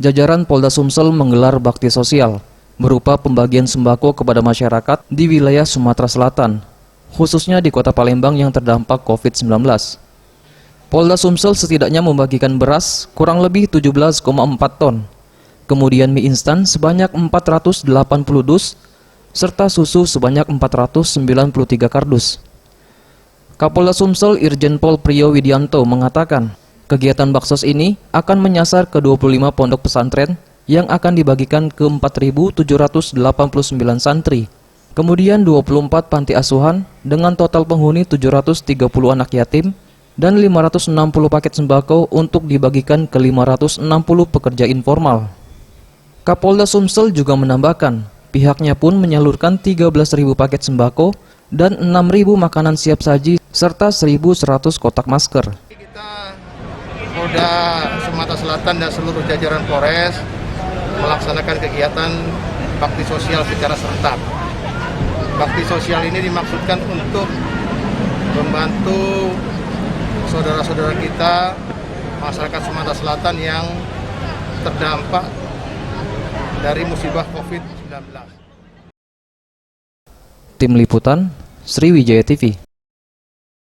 jajaran Polda Sumsel menggelar bakti sosial berupa pembagian sembako kepada masyarakat di wilayah Sumatera Selatan, khususnya di Kota Palembang yang terdampak COVID-19. Polda Sumsel setidaknya membagikan beras kurang lebih 17,4 ton, kemudian mie instan sebanyak 480 dus, serta susu sebanyak 493 kardus. Kapolda Sumsel Irjen Pol Priyo Widianto mengatakan, kegiatan baksos ini akan menyasar ke 25 pondok pesantren yang akan dibagikan ke 4.789 santri, kemudian 24 panti asuhan dengan total penghuni 730 anak yatim, dan 560 paket sembako untuk dibagikan ke 560 pekerja informal. Kapolda Sumsel juga menambahkan, pihaknya pun menyalurkan 13.000 paket sembako dan 6.000 makanan siap saji serta 1.100 kotak masker. Kita Polda Sumatera Selatan dan seluruh jajaran Polres melaksanakan kegiatan bakti sosial secara serentak. Bakti sosial ini dimaksudkan untuk membantu saudara-saudara kita masyarakat Sumatera Selatan yang terdampak dari musibah COVID-19. Tim Liputan, Sriwijaya TV.